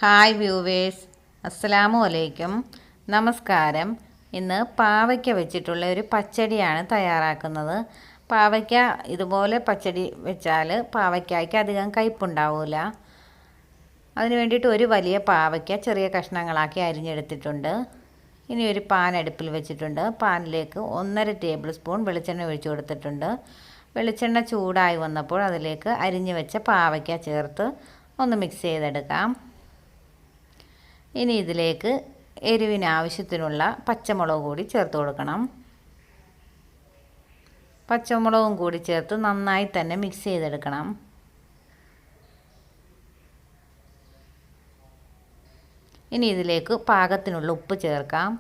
Hi viewers, അസ്സലാമു അലൈക്കും. നമസ്കാരം. ഇന്ന് പാവയ്ക്ക വെച്ചിട്ടുള്ള ഒരു പച്ചടിയാണ് തയ്യാറാക്കുന്നത്. പാവയ്ക്ക ഇതുപോലെ പച്ചടി വെച്ചാൽ പാവയ്ക്കായ്ക്ക് അധികം കയ്പുണ്ടാവില്ല. അതിന് വേണ്ടിയിട്ട് ഒരു വലിയ പാവയ്ക്ക ചെറിയ കഷ്ണങ്ങളാക്കി അരിഞ്ഞെടുത്തിട്ടുണ്ട്. ഇനി ഒരു പാൻ അടുപ്പിൽ വെച്ചിട്ടുണ്ട്. പാനിലേക്ക് 1.5 ടേബിൾ സ്പൂൺ വെളിച്ചെണ്ണ ഒഴിച്ചു കൊടുത്തിട്ടുണ്ട്. വെളിച്ചെണ്ണ ചൂടായി വന്നപ്പോൾ അതിലേക്ക് അരിഞ്ഞു വെച്ച പാവയ്ക്ക ചേർത്ത് ഒന്ന് മിക്സ് ചെയ്തെടുക്കാം. ഇനി ഇതിലേക്ക് എരിവിന് ആവശ്യത്തിനുള്ള പച്ചമുളക് കൂടി ചേർത്ത് കൊടുക്കണം. പച്ചമുളകും കൂടി ചേർത്ത് നന്നായി തന്നെ മിക്സ് ചെയ്തെടുക്കണം. ഇനി ഇതിലേക്ക് പാകത്തിനുള്ള ഉപ്പ് ചേർക്കാം.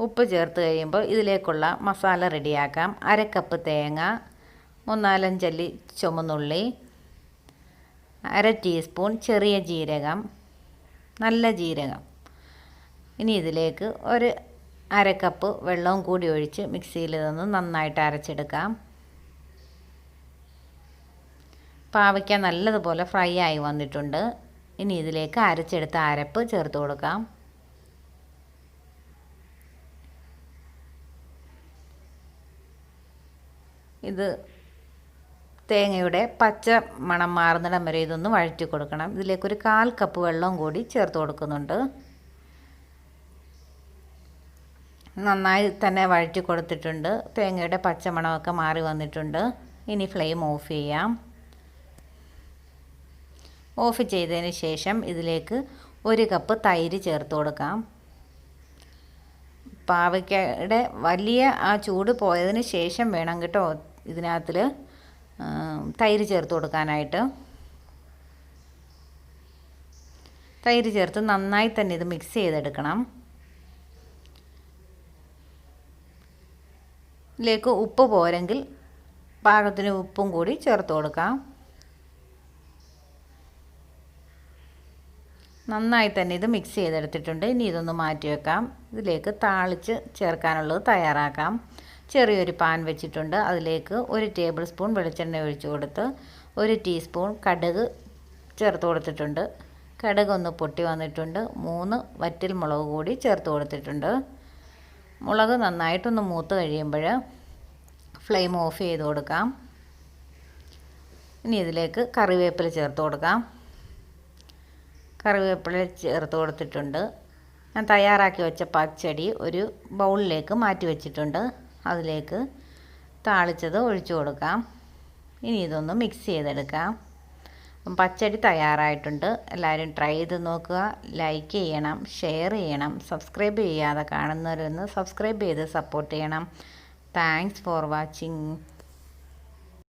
ഉപ്പ് ചേർത്ത് കഴിയുമ്പോൾ ഇതിലേക്കുള്ള മസാല റെഡിയാക്കാം. 1/2 കപ്പ് തേങ്ങ, 3-4 അല്ലി ചുമന്നുള്ളി, 1/2 ടീസ്പൂൺ ചെറിയ ജീരകം, നല്ല ജീരകം. ഇനി ഇതിലേക്ക് ഒരു 1/2 കപ്പ് വെള്ളവും കൂടി ഒഴിച്ച് മിക്സിയിൽ നിന്ന് നന്നായിട്ട് അരച്ചെടുക്കാം. പാവയ്ക്ക നല്ലതുപോലെ ഫ്രൈ ആയി വന്നിട്ടുണ്ട്. ഇനി ഇതിലേക്ക് അരച്ചെടുത്ത അരപ്പ് ചേർത്ത് കൊടുക്കാം. ഇത് തേങ്ങയുടെ പച്ച മണം മാറുന്നിടം വരെ ഇതൊന്ന് വഴറ്റി കൊടുക്കണം. ഇതിലേക്കൊരു 1/4 കപ്പ് വെള്ളം കൂടി ചേർത്ത് കൊടുക്കുന്നുണ്ട്. നന്നായി തന്നെ വഴറ്റി കൊടുത്തിട്ടുണ്ട്. തേങ്ങയുടെ പച്ച മണമൊക്കെ മാറി വന്നിട്ടുണ്ട്. ഇനി ഫ്ലെയിം ഓഫ് ചെയ്യാം. ഓഫ് ചെയ്തതിന് ശേഷം ഇതിലേക്ക് 1 കപ്പ് തൈര് ചേർത്ത് കൊടുക്കാം. പാവയ്ക്കയുടെ വലിയ ആ ചൂട് പോയതിന് ശേഷം വേണം കേട്ടോ ഇതിനകത്തിൽ തൈര് ചേർത്ത് കൊടുക്കാനായിട്ട്. തൈര് ചേർത്ത് നന്നായി തന്നെ ഇത് മിക്സ് ചെയ്തെടുക്കണം. ഇതിലേക്ക് ഉപ്പ് പോരെങ്കിൽ പാകത്തിന് ഉപ്പും കൂടി ചേർത്ത് കൊടുക്കാം. നന്നായി തന്നെ ഇത് മിക്സ് ചെയ്തെടുത്തിട്ടുണ്ട്. ഇനി ഇതൊന്ന് മാറ്റി വെക്കാം. ഇതിലേക്ക് താളിച്ച് ചേർക്കാനുള്ളത് തയ്യാറാക്കാം. ചെറിയൊരു പാൻ വെച്ചിട്ടുണ്ട്. അതിലേക്ക് 1 ടേബിൾ സ്പൂൺ വെളിച്ചെണ്ണ ഒഴിച്ച് കൊടുത്ത് 1 ടീസ്പൂൺ കടുക് ചേർത്ത് കൊടുത്തിട്ടുണ്ട്. കടുക് ഒന്ന് പൊട്ടി വന്നിട്ടുണ്ട്. 3 വറ്റൽ മുളക് കൂടി ചേർത്ത് കൊടുത്തിട്ടുണ്ട്. മുളക് നന്നായിട്ടൊന്ന് മൂത്ത് കഴിയുമ്പോൾ ഫ്ലെയിം ഓഫ് ചെയ്ത് കൊടുക്കാം. ഇനി ഇതിലേക്ക് കറിവേപ്പില ചേർത്ത് കൊടുക്കാം. കറിവേപ്പില ചേർത്ത് കൊടുത്തിട്ടുണ്ട്. ഞാൻ തയ്യാറാക്കി വെച്ച പച്ചടി ഒരു ബൗളിലേക്ക് മാറ്റി വെച്ചിട്ടുണ്ട്. അതിലേക്ക് താളിച്ചത് ഒഴിച്ചു കൊടുക്കാം. ഇനി ഇതൊന്ന് മിക്സ് ചെയ്തെടുക്കാം. പച്ചടി തയ്യാറായിട്ടുണ്ട്. എല്ലാവരും ട്രൈ ചെയ്ത് നോക്കുക. ലൈക്ക് ചെയ്യണം, ഷെയർ ചെയ്യണം, സബ്സ്ക്രൈബ് ചെയ്യാതെ കാണുന്നവരൊന്ന് സബ്സ്ക്രൈബ് ചെയ്ത് സപ്പോർട്ട് ചെയ്യണം. Thanks for watching.